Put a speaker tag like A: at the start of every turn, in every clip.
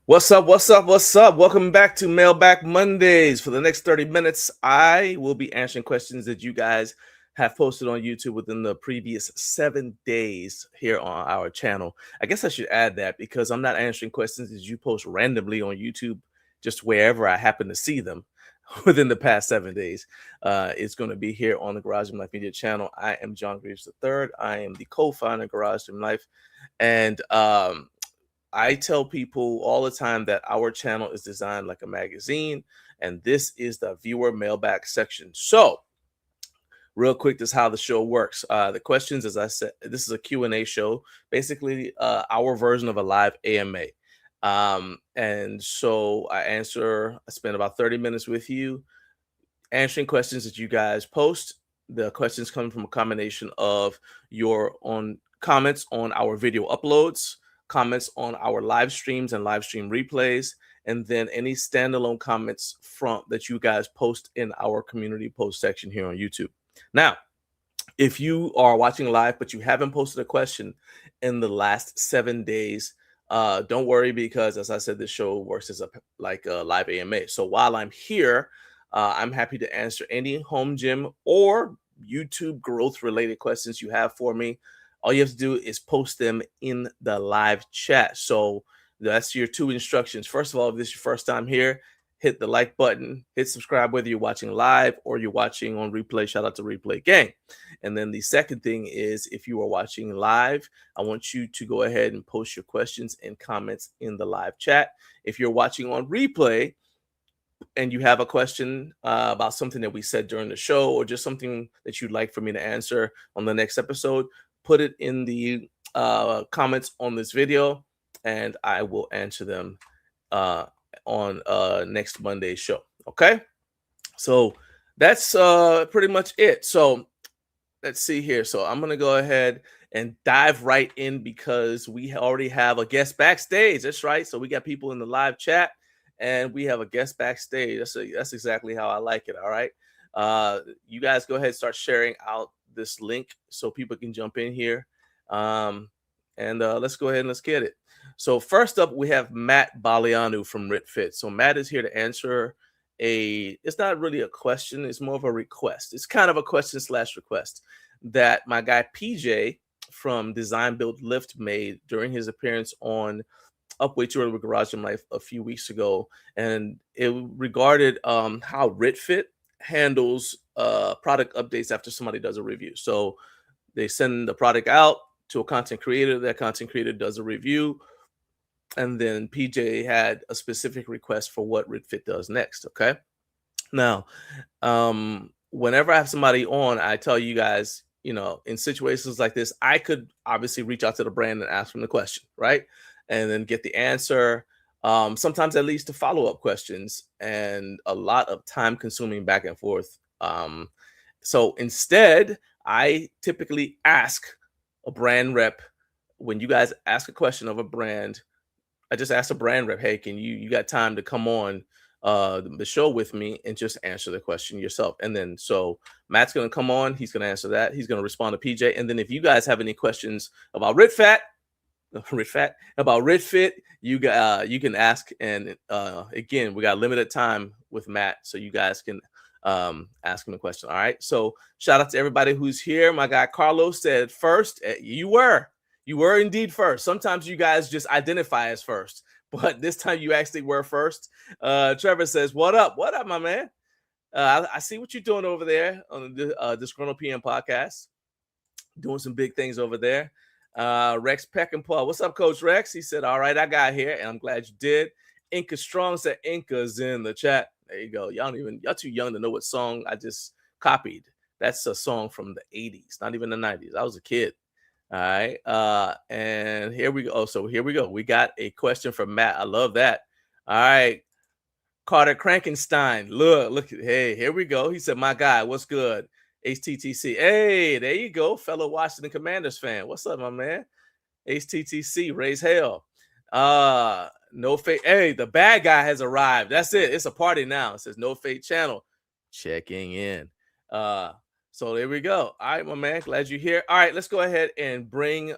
A: What's up? What's up? What's up? Welcome back to Mailbag Mondays. For the next 30 minutes, I will be answering questions that you guys have posted on YouTube within the previous 7 days here on our channel. I guess I should add that because I'm not answering questions that you post randomly on YouTube, just wherever I happen to see them within the past 7 days. It's going to be here on the Garage Gym Life Media channel. I am John Greaves III. I am the co-founder of Garage Gym Life. And I tell people all the time that our channel is designed like a magazine, and this is the viewer mailbag section. So, real quick, this is how the show works. The questions, as I said, this is a Q&A show, basically our version of a live AMA. And so I spend about 30 minutes with you answering questions that you guys post. The questions come from a combination of your own comments on our video uploads, comments on our live streams and live stream replays, and then any standalone comments that you guys post in our community post section here on YouTube. Now, if you are watching live but you haven't posted a question in the last 7 days, don't worry, because as I said, this show works as a live AMA. So while I'm here, I'm happy to answer any home gym or YouTube growth related questions you have for me. All you have to do is post them in the live chat. So that's your two instructions. First of all, if this is your first time here, hit the like button, hit subscribe, whether you're watching live or you're watching on replay. Shout out to Replay Gang. And then the second thing is, if you are watching live, I want you to go ahead and post your questions and comments in the live chat. If you're watching on replay and you have a question about something that we said during the show, or just something that you'd like for me to answer on the next episode, put it in the comments on this video, and I will answer them on next Monday's show. Okay, so that's pretty much it. So let's see here. So I'm gonna go ahead and dive right in because we already have a guest backstage. That's right. So we got people in the live chat, and we have a guest backstage. That's exactly how I like it. All right. You guys go ahead and start sharing out this link so people can jump in here. And let's go ahead and let's get it. So first up, we have Matt Baleanu from RitFit. So Matt is here to answer it's not really a question, it's more of a request. It's kind of a question / request that my guy PJ from Design.Build Lift made during his appearance on Upway Tour with Garage Gym Life a few weeks ago. And it regarded how RitFit handles product updates after somebody does a review. So they send the product out to a content creator. That content creator does a review, and then PJ had a specific request for what RitFit does next. Okay, now whenever I have somebody on, I tell you guys, in situations like this, I could obviously reach out to the brand and ask them the question, right, and then get the answer. Sometimes that leads to follow-up questions and a lot of time-consuming back and forth. So instead, I typically ask a brand rep. When you guys ask a question of a brand, I just ask a brand rep, hey, can you got time to come on the show with me and just answer the question yourself? And then so Matt's going to come on. He's going to answer that. He's going to respond to PJ. And then if you guys have any questions about RitFit, you can ask. And again, we got limited time with Matt, so you guys can ask him a question. All right. So shout out to everybody who's here. My guy Carlos said first. You were indeed first. Sometimes you guys just identify as first, but this time you actually were first. Trevor says, what up, my man? I see what you're doing over there on the Disgruntled PM podcast, doing some big things over there. Rex Peckinpah, what's up, Coach Rex? He said, all right, I got here, and I'm glad you did. Inca Strong said Inca's in the chat. There you go. Y'all too young to know what song I just copied. That's a song from the 80s, not even the 90s. I was a kid. All right. And here we go. So here we go. We got a question from Matt. I love that. All right. Carter Krankenstein. Look. Hey, here we go. He said, my guy, what's good? HTTC. Hey, there you go. Fellow Washington Commanders fan. What's up, my man? HTTC. Raise hell. No fake. Hey, the bad guy has arrived. That's it. It's a party now. It says no fake channel. Checking in. So there we go. All right, my man. Glad you're here. All right, let's go ahead and bring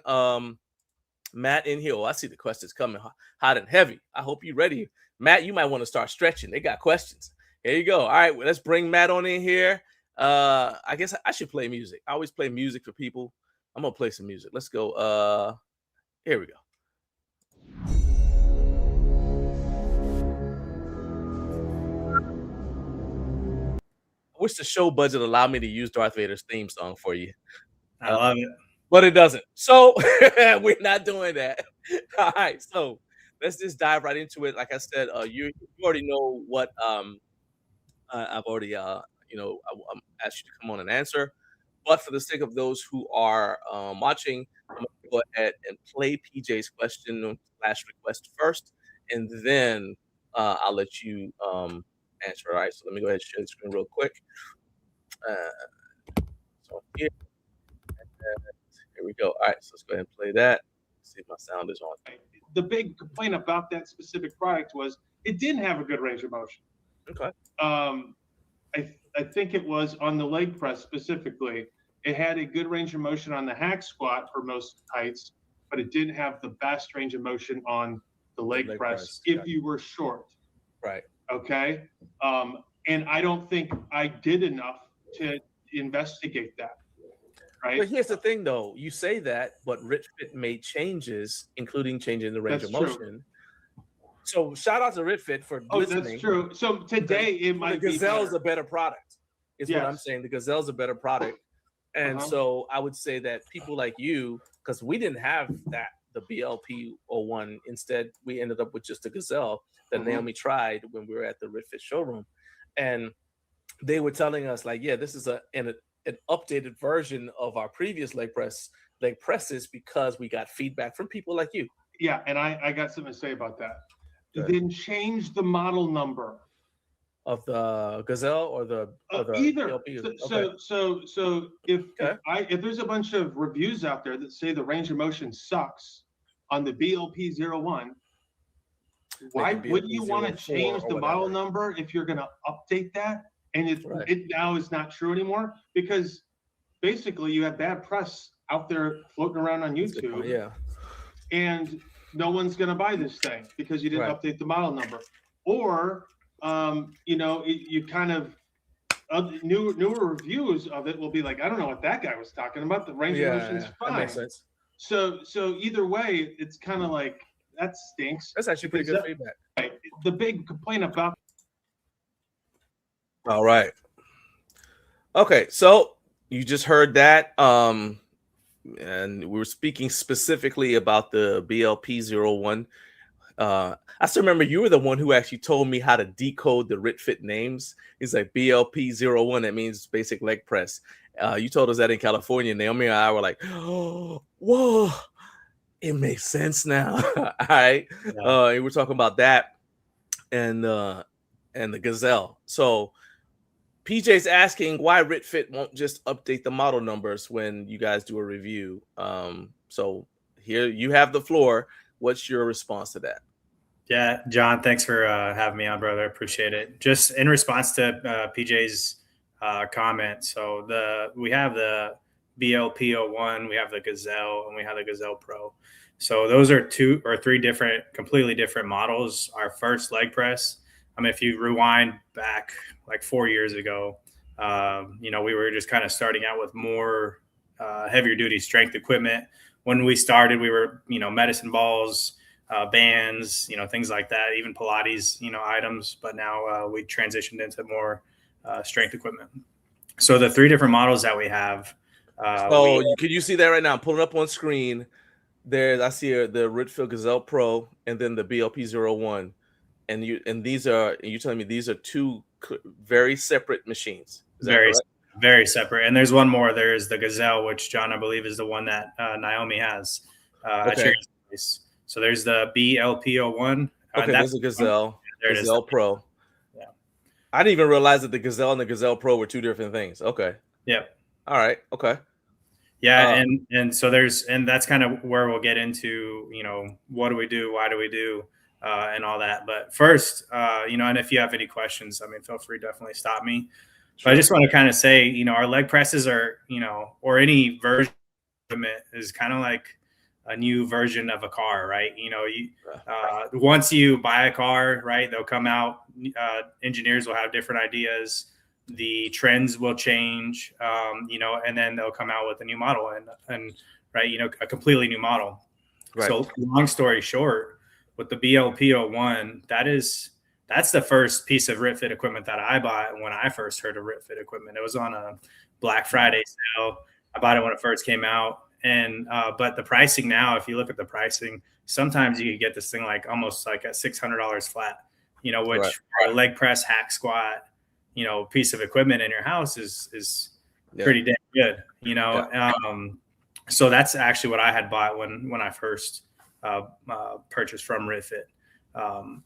A: Matt in here. Oh, I see the questions coming hot and heavy. I hope you're ready. Matt, you might want to start stretching. They got questions. Here you go. All right, well, let's bring Matt on in here. I guess I should play music. I always play music for people. I'm gonna play some music. Let's go. Here we go. I wish the show budget allowed me to use Darth Vader's theme song for you.
B: I love it.
A: But it doesn't. So we're not doing that. All right. So let's just dive right into it. Like I said, you already know what I've already I'm asked you to come on and answer. But for the sake of those who are watching, I'm gonna go ahead and play PJ's question / request first, and then I'll let you answer. All right. So let me go ahead and share the screen real quick. So here we go. All right, so let's go ahead and play that. See if my sound is on.
C: The big complaint about that specific product was it didn't have a good range of motion.
A: Okay.
C: I think it was on the leg press specifically. It had a good range of motion on the hack squat for most heights, but it didn't have the best range of motion on the leg press if you were short.
A: Right.
C: Okay. And I don't think I did enough to investigate that. Right.
A: But here's the thing, though. You say that, but RitFit made changes, including changing the range of motion. True. So shout out to RitFit for listening.
C: That's true. So today it might be
A: the Gazelle's a better product. Is what I'm saying. The Gazelle's a better product. And so I would say that people like you, because we didn't have the BLP-01. Instead, we ended up with just a Gazelle that Naomi tried when we were at the RitFit showroom. And they were telling us, like, yeah, this is an updated version of our previous leg presses because we got feedback from people like you.
C: Yeah, and I got something to say about that. Then change the model number
A: of the Gazelle or the
C: either. So if there's a bunch of reviews out there that say the range of motion sucks on the BLP-01, why wouldn't you want to change the model number if you're going to update that? And it now is not true anymore because basically you have bad press out there floating around on YouTube.
A: Yeah.
C: And no one's going to buy this thing because you didn't update the model number. Or, you kind of newer reviews of it will be like, I don't know what that guy was talking about. The range of motion is fine.
A: That makes sense.
C: So either way, it's kind of like, that stinks.
A: That's actually pretty good feedback.
C: Right. The big complaint about.
A: All right. Okay, so you just heard that. And we were speaking specifically about the BLP-01. I still remember you were the one who actually told me how to decode the RitFit names. He's like BLP-01, that means basic leg press. You told us that in California. Naomi and I were like, oh, whoa, it makes sense now. All right. Yeah. We're talking about that and the Gazelle. So PJ's asking why RitFit won't just update the model numbers when you guys do a review. So here you have the floor. What's your response to that?
B: Yeah, John, thanks for having me on, brother. I appreciate it. Just in response to PJ's comment. So we have the BLP-01, we have the Gazelle, and we have the Gazelle Pro. So those are 2 or 3 completely different models. Our first leg press, I mean, if you rewind back like 4 years ago, we were just kind of starting out with more heavier duty strength equipment. When we started, we were, medicine balls, bands, things like that, even Pilates, items. But now we transitioned into more strength equipment. So the 3 different models that we have.
A: Can you see that right now? I'm pulling up on screen. I see the RitFit Gazelle Pro and then the BLP-01. And you're telling me these are 2 very separate machines.
B: Very separate. And there's one more. There's the Gazelle, which John, I believe, is the one that Naomi has at your place. So there's the BLP-01.
A: Okay, there's a Gazelle. Gazelle Pro.
B: Yeah.
A: I didn't even realize that the Gazelle and the Gazelle Pro were 2 different things. Okay.
B: Yep.
A: All right. Okay.
B: Yeah, and so that's kind of where we'll get into, what do we do, why do we do, and all that. But first, and if you have any questions, I mean, feel free to definitely stop me. Sure. But I just want to kind of say, our leg presses are, or any version of it is kind of like a new version of a car, right? You know, once you buy a car, right, they'll come out, engineers will have different ideas, the trends will change, you know, and then they'll come out with a new model and right, you know, a completely new model. Right. So long story short, with the BLP01, that's the first piece of RitFit equipment that I bought when I first heard of RitFit equipment. It was on a Black Friday sale. I bought it when it first came out. And but the pricing now, if you look at the pricing, sometimes you could get this thing like almost like at $600 flat, you know, which for a leg press, hack squat, you know, piece of equipment in your house is pretty damn good, you know. So that's actually what I had bought when I first purchased from RitFit.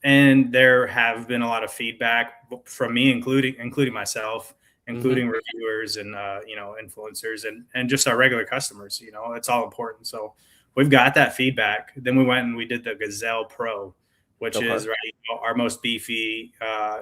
B: And there have been a lot of feedback from me, including myself, including reviewers and, you know, influencers and just our regular customers. You know, it's all important. So we've got that feedback. Then we went and we did the Gazelle Pro, which is right, you know, our most beefy,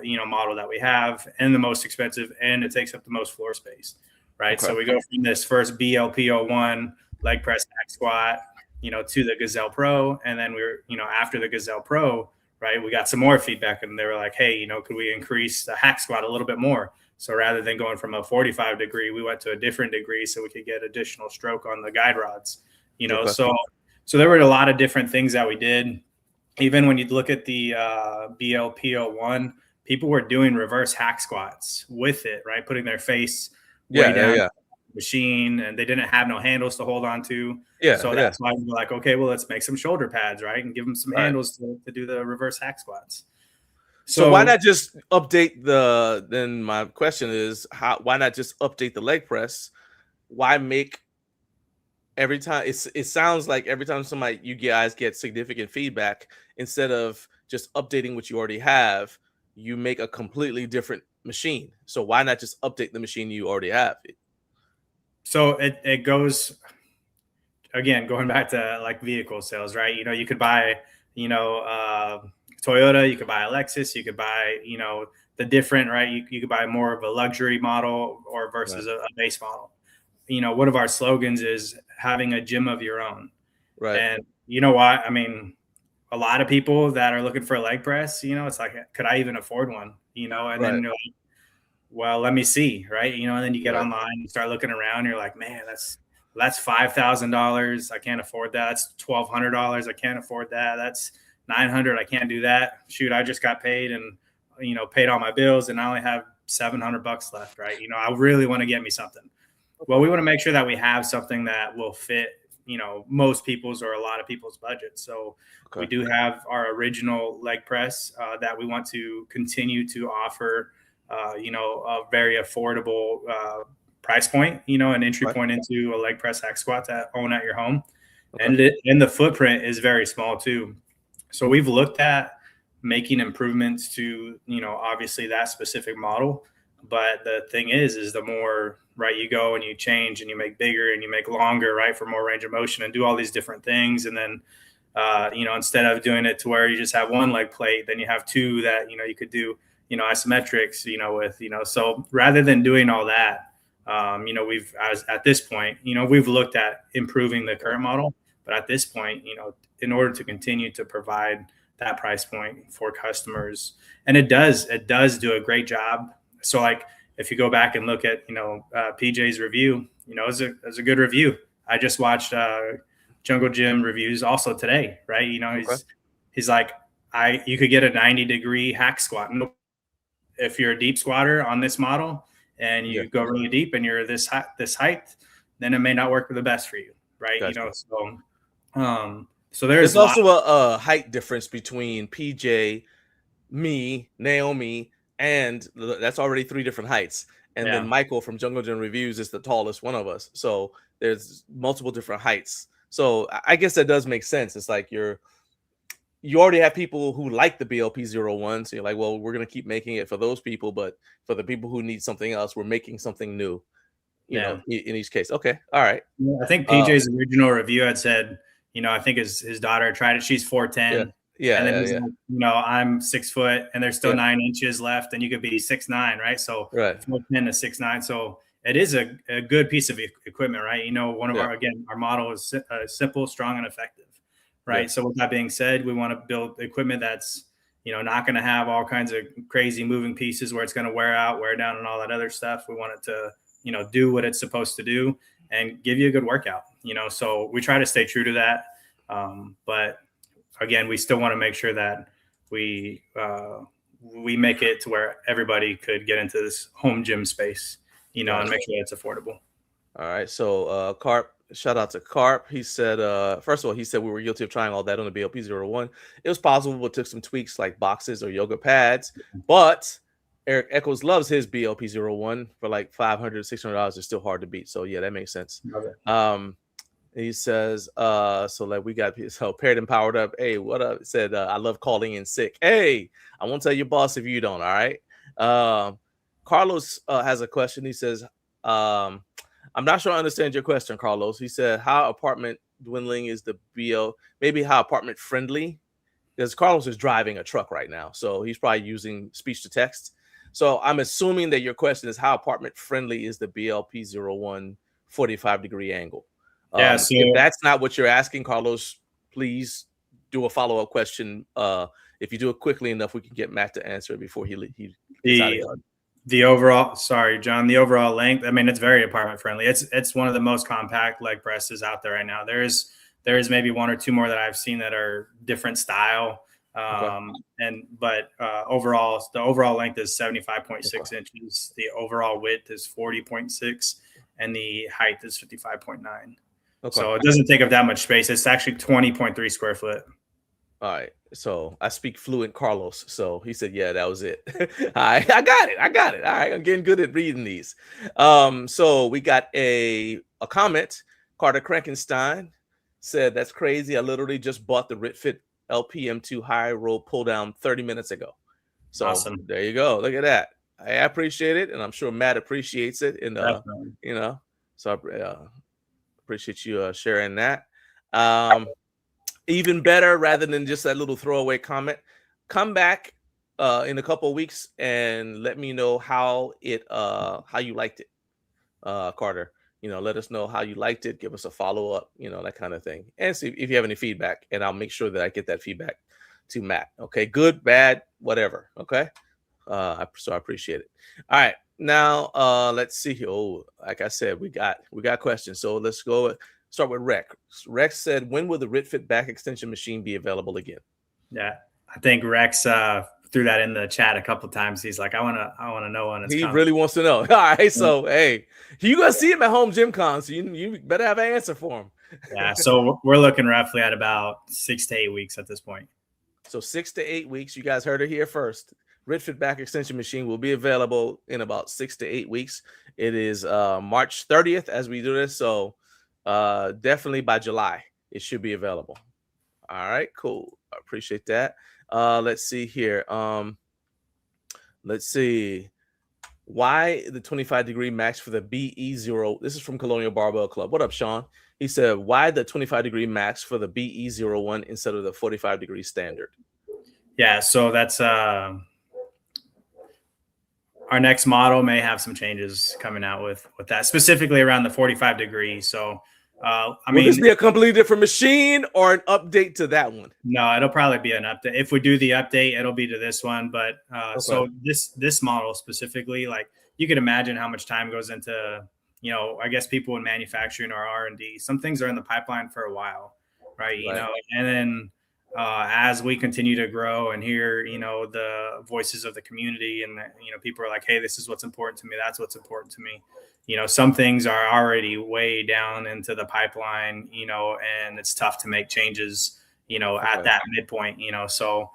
B: you know, model that we have and the most expensive, and it takes up the most floor space. Right. So we go from this first BLP01 leg press hack squat, you know, to the Gazelle Pro. And then you know, after the Gazelle Pro, right, we got some more feedback and they were like, hey, you know, could we increase the hack squat a little bit more? So rather than going from a 45 degree, we went to a different degree so we could get additional stroke on the guide rods, you know. So there were a lot of different things that we did. Even when you look at the BLP01, people were doing reverse hack squats with it, right? Putting their face way down the machine, and they didn't have no handles to hold on to. So that's why we were like, okay, well, let's make some shoulder pads, right? And give them some handles to do the reverse hack squats.
A: So why not just update then my question is, why not just update the leg press? Why make every time, it sounds like every time you guys get significant feedback, instead of just updating what you already have, you make a completely different machine. So why not just update the machine you already have?
B: So it goes, again, going back to like vehicle sales, right? You know, you could buy, you know, Toyota, you could buy a Lexus, you could buy, you know, the different, right? You could buy more of a luxury model or versus a base model. You know, one of our slogans is having a gym of your own. Right. And you know what? I mean, a lot of people that are looking for a leg press, you know, it's like, could I even afford one? You know, and then, you know, well, let me see, right? You know, and then you get online, you start looking around, you're like, man, that's $5,000. I can't afford that. That's $1,200. I can't afford that. That's $900. I can't do that. Shoot, I just got paid and, you know, paid all my bills and I only have $700 left, right? You know, I really want to get me something. Well, we want to make sure that we have something that will fit, you know, most people's or a lot of people's budget. So we do have our original leg press that we want to continue to offer, you know, a very affordable price point, you know, an entry point into a leg press hack squat to own at your home. And the footprint is very small too. So we've looked at making improvements to, you know, obviously that specific model. But the thing is the more, right, you go and you change and you make bigger and you make longer, right, for more range of motion and do all these different things. And then, you know, instead of doing it to where you just have one leg plate, then you have two that, you know, you could do, you know, isometrics, you know, with, you know, so rather than doing all that, you know, at this point, you know, we've looked at improving the current model, but at this point, you know, in order to continue to provide that price point for customers, and it does do a great job. So like, if you go back and look at, you know, PJ's review, you know, it's a good review. I just watched Jungle Gym reviews also today, right? You know, he's like, you could get a 90-degree hack squat. If you're a deep squatter on this model and you go really deep and you're this height, then it may not work for the best for you, right? You know, so there's
A: also a height difference between PJ, me, Naomi, and that's already 3 different heights. And then Michael from Jungle Gym Reviews is the tallest one of us. So there's multiple different heights. So I guess that does make sense. It's like you already have people who like the BLP01. So you're like, well, we're going to keep making it for those people. But for the people who need something else, we're making something new, you know, in each case. Okay. All right.
B: Yeah, I think PJ's original review had said, you know, I think his daughter tried it. She's 4'10". And then like, you know, I'm 6 foot and there's still 9 inches left and you could be 6'9", right? So 4'10" to 6'9". So it is a good piece of equipment, right? You know, one of our model is simple, strong, and effective, right? Yeah. So with that being said, we want to build equipment that's, you know, not going to have all kinds of crazy moving pieces where it's going to wear out, wear down, and all that other stuff. We want it to, you know, do what it's supposed to do and give you a good workout, you know. So we try to stay true to that. But again, we still want to make sure that we make it to where everybody could get into this home gym space, you know, and make sure it's affordable.
A: All right. So Carp, shout out to Carp. He said, first of all, he said we were guilty of trying all that on the BLP-01. It was possible, but took some tweaks like boxes or yoga pads. But Eric Echoes loves his BLP-01 for like $500, $600. It's still hard to beat. So yeah, that makes sense. He says, so like we got paired and powered up. Hey, what up? It said, I love calling in sick. Hey, I won't tell your boss if you don't. All right. Carlos has a question. He says, I'm not sure I understand your question, Carlos. He said, how apartment dwindling is the BL, maybe how apartment friendly? Because Carlos is driving a truck right now. So he's probably using speech to text. So I'm assuming that your question is how apartment friendly is the BLP-01 45-degree angle?
B: Yeah, so
A: if that's not what you're asking, Carlos, please do a follow-up question. If you do it quickly enough, we can get Matt to answer it before he
B: the overall, sorry, John, the overall length. I mean, it's very apartment friendly. It's one of the most compact leg presses out there right now. There is maybe one or two more that I've seen that are different style. But overall, the overall length is 75.6 inches. The overall width is 40.6, and the height is 55.9. So it doesn't take up that much space. It's actually 20.3 square foot.
A: All right. So I speak fluent Carlos. So he said, yeah, that was it. I got it. All right. I'm getting good at reading these. So we got a comment. Carter Krankenstein said, that's crazy. I literally just bought the RitFit LPM2 high roll pull down 30 minutes ago. So awesome. There you go. Look at that. I appreciate it. And I'm sure Matt appreciates it. And, you know, so appreciate you sharing that. Even better, rather than just that little throwaway comment, come back in a couple of weeks and let me know how you liked it, Carter. You know, let us know how you liked it. Give us a follow up, you know, that kind of thing, and see if you have any feedback. And I'll make sure that I get that feedback to Matt. Okay, good, bad, whatever. Okay, so I appreciate it. All right. Now, let's see here. Oh, like I said, we got questions. So let's go start with Rex. Rex said, when will the RitFit back extension machine be available again?
B: Yeah, I think Rex threw that in the chat a couple of times. He's like, I want to know when it's coming.
A: He really wants to know. All right, so hey, you gonna see him at Home Gym Con, so you better have an answer for him.
B: Yeah, so we're looking roughly at about 6 to 8 weeks at this point.
A: So 6 to 8 weeks. You guys heard it here first. RitFit back extension machine will be available in about 6 to 8 weeks. It is March 30th as we do this, so definitely by July it should be available. All right, cool. I appreciate that. Let's see here. Let's see. Why the 25-degree max for the BE0? This is from Colonial Barbell Club. What up, Sean? He said, why the 25-degree max for the BE01 instead of the 45-degree standard?
B: Yeah, so that's our next model may have some changes coming out with that, specifically around the 45 degrees. So, I mean,
A: will this be a completely different machine or an update to that one?
B: No, it'll probably be an update. If we do the update, it'll be to this one. But so this model specifically, like you could imagine how much time goes into, you know, I guess people in manufacturing or R&D. Some things are in the pipeline for a while, right? You know, and then as we continue to grow and hear, you know, the voices of the community and, you know, people are like, hey, this is what's important to me. That's what's important to me. You know, some things are already way down into the pipeline, you know, and it's tough to make changes, you know, at that midpoint, you know, so,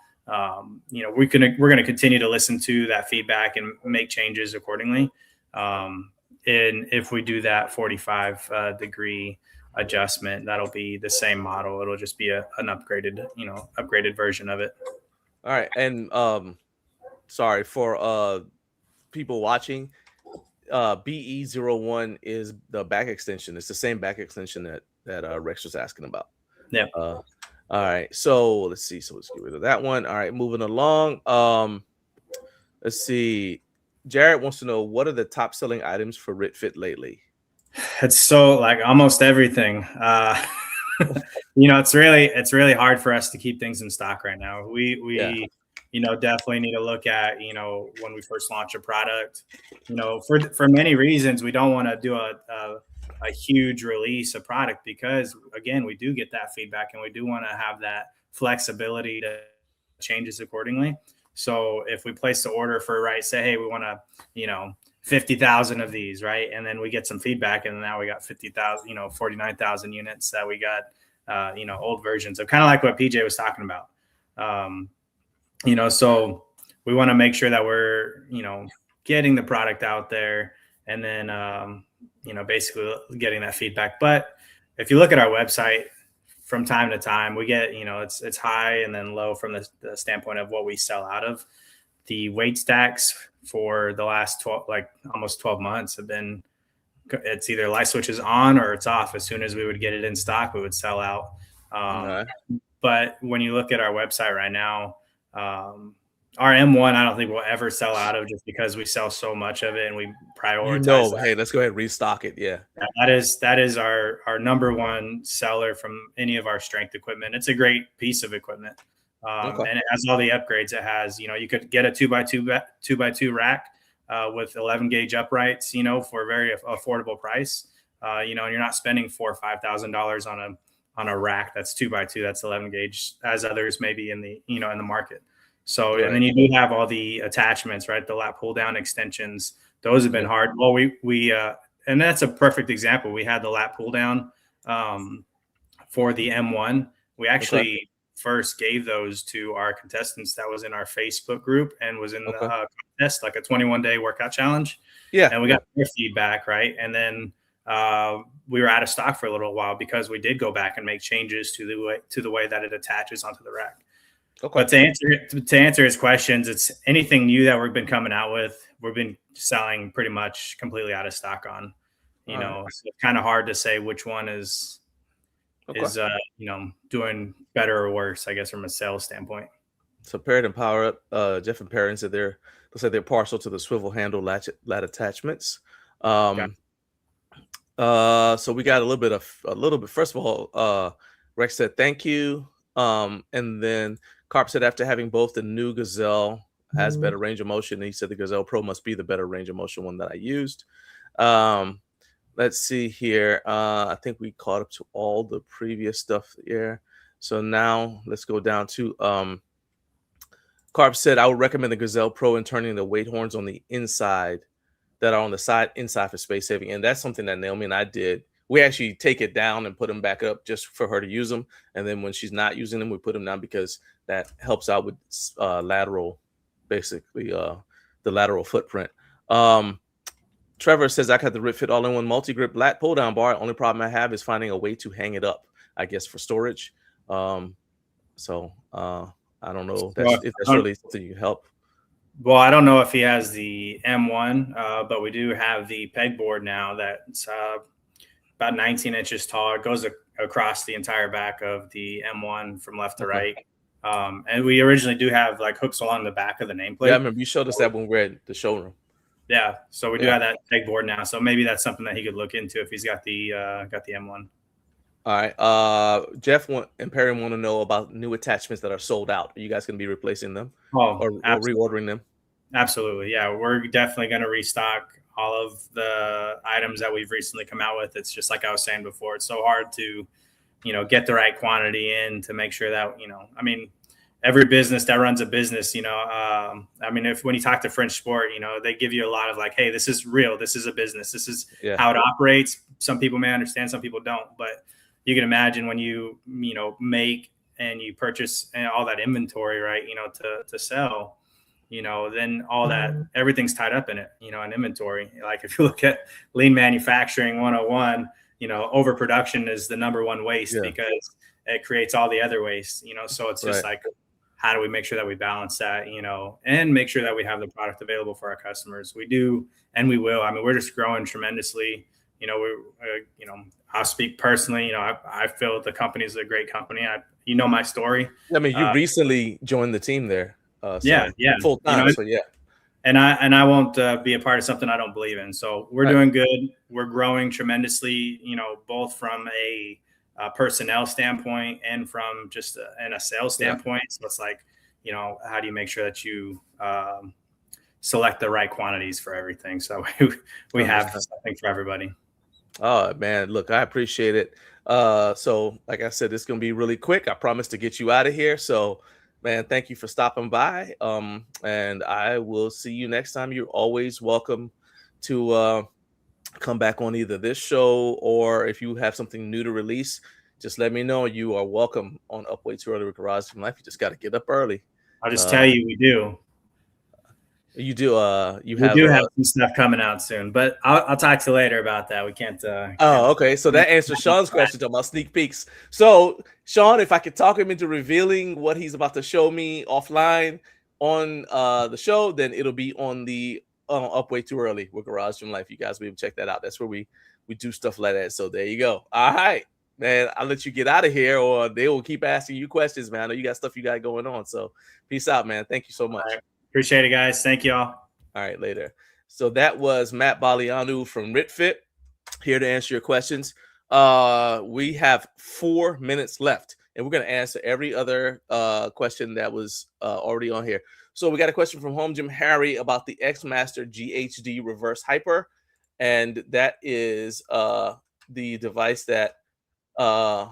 B: you know, we're going to continue to listen to that feedback and make changes accordingly. And if we do that 45 degree adjustment, that'll be the same model. It'll just be an upgraded version of it.
A: All right. And sorry for people watching, BE01 is the back extension. It's the same back extension that Rex was asking about.
B: Yeah.
A: All right. So let's see. So let's get rid of that one. All right, moving along. Let's see. Jared wants to know, what are the top selling items for RitFit lately?
B: It's so like almost everything. It's really hard for us to keep things in stock right now. We definitely need to look at, when we first launch a product, for many reasons, we don't want to do a huge release of product because, again, we do get that feedback and we do want to have that flexibility to changes accordingly. So if we place the order for, say, hey, we want to, 50,000 of these, right? And then we get some feedback and now we got 50,000, 49,000 units that we got, old versions of, kind of like what PJ was talking about. So we want to make sure that we're, getting the product out there and then, basically getting that feedback. But if you look at our website from time to time, we get, it's high and then low from the standpoint of what we sell out of. The weight stacks for the last almost 12 months have been, it's either light switches on or it's off. As soon as we would get it in stock, we would sell out. But when you look at our website right now, our M1, I don't think we'll ever sell out of, just because we sell so much of it and we prioritize.
A: Hey, let's go ahead and restock it. Yeah.
B: That is our number one seller from any of our strength equipment. It's a great piece of equipment. And it has all the upgrades. It has, you could get a 2x2 rack with 11 gauge uprights, for a very affordable price. And you're not spending $4,000 or $5,000 on a rack that's 2x2, that's 11 gauge, as others maybe in the in the market. So and then you do have all the attachments, right? The lat pull down extensions. Those have been hard. Well, we and that's a perfect example. We had the lat pull down for the M1. We actually first gave those to our contestants that was in our Facebook group and was in the contest, like a 21-day workout challenge. Yeah. And we got their feedback, right? And then we were out of stock for a little while because we did go back and make changes to the way that it attaches onto the rack. But to answer his questions, it's anything new that we've been coming out with, we've been selling pretty much completely out of stock on. So it's kind of hard to say which one is doing better or worse, I guess, from a sales standpoint.
A: So Parrot and Power Up, Jeff and Perrin said they're partial to the swivel handle lat attachments. So we got a little bit. First of all, Rex said thank you, and then Carp said after having both, the new Gazelle has better range of motion. And he said the Gazelle Pro must be the better range of motion one that I used. Let's see here. I think we caught up to all the previous stuff here. So now let's go down to Carp said, I would recommend the Gazelle Pro in turning the weight horns on the inside that are on the inside for space saving. And that's something that Naomi and I did. We actually take it down and put them back up just for her to use them. And then when she's not using them, we put them down because that helps out with lateral, basically the lateral footprint. Trevor says, I got the RitFit all-in-one multi-grip lat pull-down bar. Only problem I have is finding a way to hang it up, I guess, for storage. I don't know if that's really something you can help.
B: Well, I don't know if he has the M1, but we do have the pegboard now that's about 19 inches tall. It goes across the entire back of the M1 from left to right. And we originally do have like hooks along the back of the nameplate.
A: Yeah, I remember you showed us that when we were at the showroom.
B: Yeah, so we do have that pegboard now. So maybe that's something that he could look into if he's got the M1.
A: All right. Jeff and Perry want to know about new attachments that are sold out. Are you guys going to be replacing them or reordering them?
B: Absolutely. Yeah, we're definitely going to restock all of the items that we've recently come out with. It's just like I was saying before, it's so hard to, get the right quantity in to make sure that, every business that runs a business, when you talk to French Sport, they give you a lot of like, hey, this is real. This is a business. This is how it operates. Some people may understand, some people don't, but you can imagine when you make and you purchase all that inventory, right, to sell, then all that, everything's tied up in it, in inventory. Like if you look at lean manufacturing 101, overproduction is the number one waste because it creates all the other waste, so it's just like, how do we make sure that we balance that, and make sure that we have the product available for our customers? We do, and we will. We're just growing tremendously. I'll speak personally. I feel the company is a great company. My story.
A: You recently joined the team there.
B: Yeah.
A: Full time.
B: and I won't be a part of something I don't believe in. So we're doing good. We're growing tremendously, both from a personnel standpoint and from just a sales standpoint. So it's like, how do you make sure that you select the right quantities for everything? So we have something for everybody.
A: Oh man, look, I appreciate it. So like I said, it's gonna be really quick. I promise to get you out of here. So man, thank you for stopping by. And I will see you next time. You're always welcome to come back on either this show, or if you have something new to release, just let me know. You are welcome on Up Way Too Early with Garage from Life. You just got to get up early.
B: I'll just tell you, we do.
A: You do.
B: We do have some stuff coming out soon, but I'll talk to you later about that. We can't.
A: Okay. So that answers Sean's question about sneak peeks. So Sean, if I could talk him into revealing what he's about to show me offline on the show, then it'll be on the Up Way Too Early with Garage from Life. You guys will be able to check that out. That's where we do stuff like that. So there you go. All right, man. I'll let you get out of here, or they will keep asking you questions, man. I know you got stuff you got going on. So peace out, man. Thank you so much.
B: Right. Appreciate it, guys. Thank y'all.
A: All right, later. So that was Matt Baleanu from RitFit, here to answer your questions. We have 4 minutes left, and we're going to answer every other question that was already on here. So we got a question from Home Gym Harry about the XMaster GHD Reverse Hyper, and that is the device that that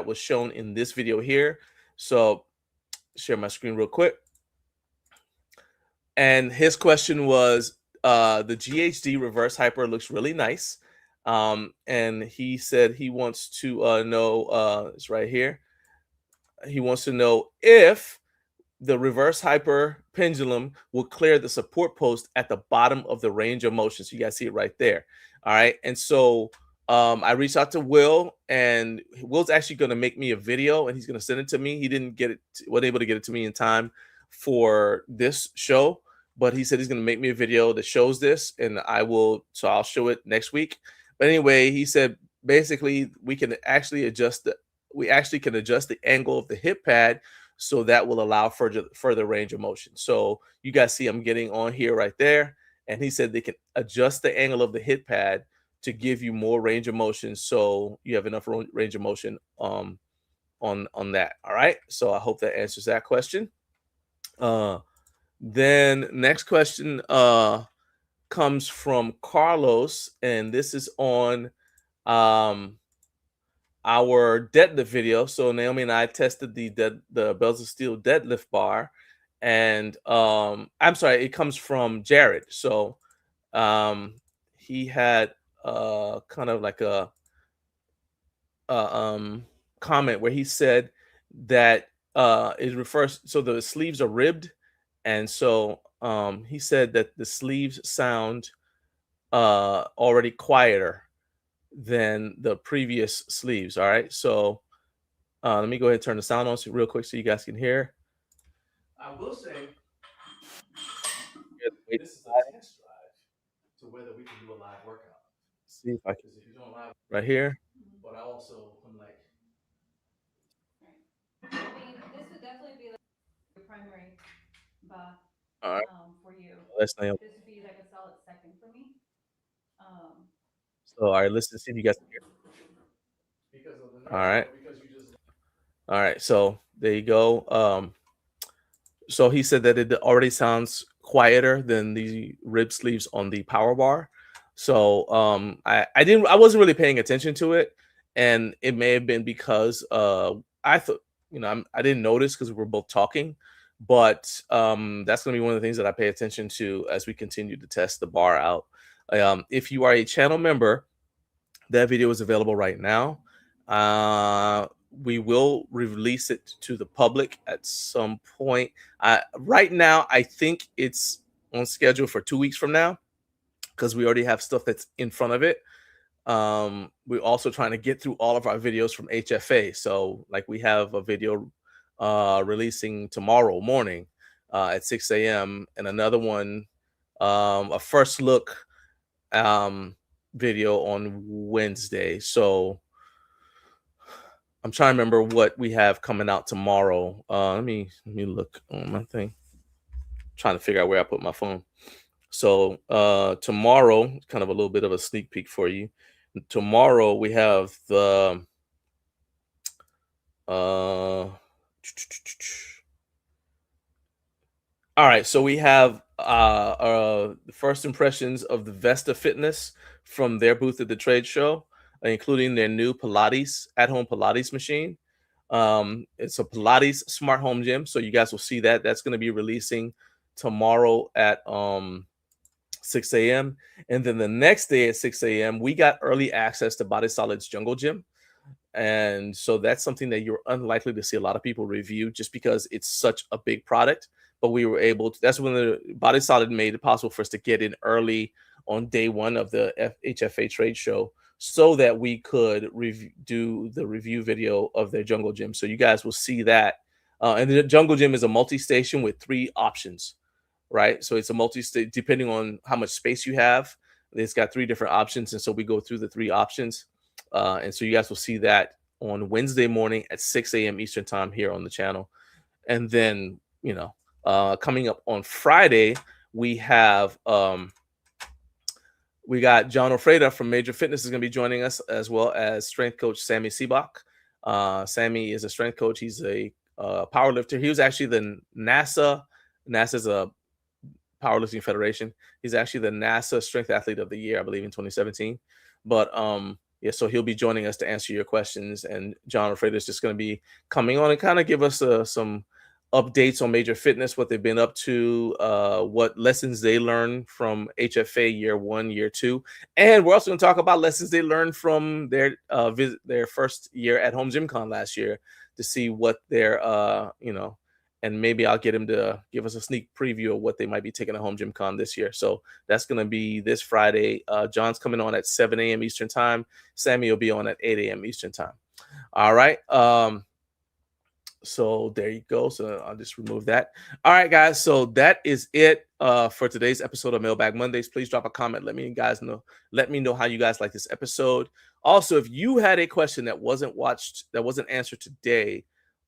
A: was shown in this video here. So share my screen real quick. And his question was, the GHD Reverse Hyper looks really nice. And he said he wants to know, it's right here. He wants to know if the Reverse Hyper pendulum will clear the support post at the bottom of the range of motion. So you guys see it right there. All right. And so I reached out to Will, and Will's actually going to make me a video, and he's going to send it to me. He didn't wasn't able to get it to me in time for this show, but he said he's going to make me a video that shows this, and I'll show it next week. But anyway, he said basically we can actually adjust the angle of the hip pad, so that will allow further range of motion. So you guys see I'm getting on here right there, and he said they can adjust the angle of the hip pad to give you more range of motion, so you have enough range of motion on that. All right, so I hope that answers that question. Then next question comes from Carlos, and this is on our deadlift video. So Naomi and I tested the Bells of Steel deadlift bar, and I'm sorry, it comes from Jared. So he had kind of like a comment where he said that it refers, so the sleeves are ribbed, and so he said that the sleeves sound already quieter than the previous sleeves. All right, so let me go ahead and turn the sound on real quick so you guys can hear. I will say this is a test drive to whether we can do a live workout. See if I can. If you're doing live right here, but I'm like,
D: I mean, this would definitely be like your primary bar for you.
A: That's Naomi.
D: This would be like a solid second for me.
A: So all right, let's see if you guys can hear. All right. All right, so there you go. So he said that it already sounds quieter than the rib sleeves on the power bar. So I wasn't really paying attention to it, and it may have been because I thought, I didn't notice because we were both talking, but that's going to be one of the things that I pay attention to as we continue to test the bar out. If you are a channel member, that video is available right now. We will release it to the public at some point. Right now, I think it's on schedule for 2 weeks from now, because we already have stuff that's in front of it. We're also trying to get through all of our videos from HFA. So like we have a video releasing tomorrow morning at 6 a.m. and another one, a first look video on Wednesday. So I'm trying to remember what we have coming out tomorrow. Let me look on my thing. trying to figure out where I put my phone. So tomorrow, kind of a little bit of a sneak peek for you. Tomorrow we have the all right, so we have the first impressions of the Vesta Fitness from their booth at the trade show, including their new Pilates at-home Pilates machine. It's a Pilates smart home gym, so you guys will see that. That's going to be releasing tomorrow at 6 a.m. And then the next day at 6 a.m., we got early access to Body Solid's Jungle Gym. And so that's something that you're unlikely to see a lot of people review just because it's such a big product. But we were able to, that's when the Body Solid made it possible for us to get in early on day one of the HFA trade show so that we could do the review video of their Jungle Gym. So you guys will see that. And the Jungle Gym is a multi-station with 3 options, right? So it's a multi-station, depending on how much space you have. It's got 3 different options. And so we go through the 3 options. And so you guys will see that on Wednesday morning at 6 a.m. Eastern time here on the channel. And then, you know, coming up on Friday, we have we got John Ofreda from Major Fitness is going to be joining us, as well as strength coach Sammy Seebach. Sammy is a strength coach. He's a power lifter. He was actually the NASA's a powerlifting federation. He's actually the NASA Strength Athlete of the Year, I believe, in 2017. But yeah, so he'll be joining us to answer your questions. And John Ofreda is just going to be coming on and kind of give us some updates on Major Fitness, what they've been up to, what lessons they learned from HFA year 1, year 2. And we're also going to talk about lessons they learned from their first year at Home GymCon last year to see what their, you know, and maybe I'll get him to give us a sneak preview of what they might be taking to Home GymCon this year. So that's going to be this Friday. John's coming on at 7 a.m. Eastern time. Sammy will be on at 8 a.m. Eastern time. All right. So there you go. So I'll just remove that. All right, guys. So that is it for today's episode of Mailbag Mondays. Please drop a comment. Let me know how you guys like this episode. Also, if you had a question that wasn't answered today,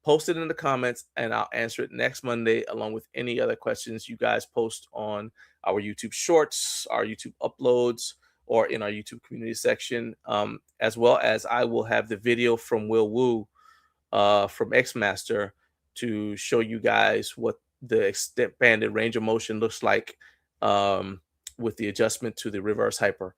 A: post it in the comments and I'll answer it next Monday, along with any other questions you guys post on our YouTube shorts, our YouTube uploads, or in our YouTube community section, as well as I will have the video from Will Wu from XMaster to show you guys what the expanded range of motion looks like with the adjustment to the reverse hyper,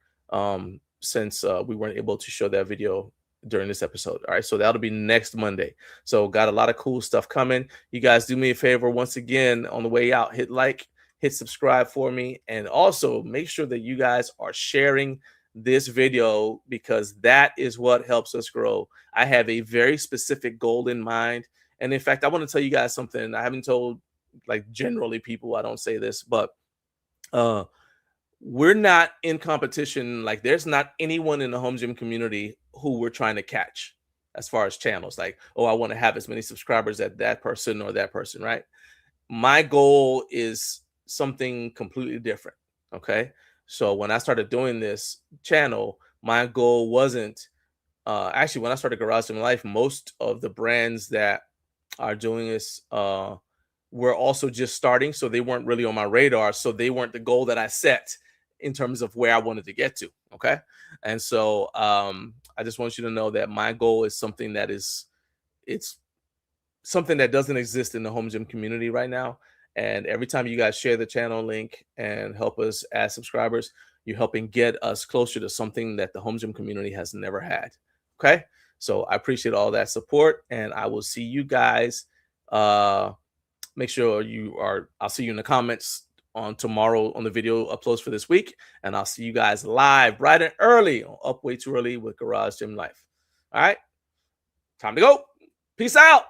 A: since we weren't able to show that video during this episode. All right, so that'll be next Monday. So got a lot of cool stuff coming. You guys do me a favor once again on the way out, hit like, hit subscribe for me, and also make sure that you guys are sharing this video, because that is what helps us grow. I have a very specific goal in mind, and in fact, I want to tell you guys something I haven't told, like, generally people. I don't say this, but we're not in competition. Like, there's not anyone in the home gym community who we're trying to catch as far as channels. Like, oh, I want to have as many subscribers as that person or that person, right? My goal is something completely different. Okay. So when I started doing this channel, my goal wasn't actually, when I started Garage Gym Life, most of the brands that are doing this were also just starting. So they weren't really on my radar. So they weren't the goal that I set in terms of where I wanted to get to. Okay. And so I just want you to know that my goal is something that it's something that doesn't exist in the home gym community right now. And every time you guys share the channel link and help us add subscribers, you're helping get us closer to something that the home gym community has never had. Okay. So I appreciate all that support, and I will see you guys. Make sure I'll see you in the comments on tomorrow on the video uploads for this week. And I'll see you guys live bright and early on Up Way Too Early with Garage Gym Life. All right. Time to go. Peace out.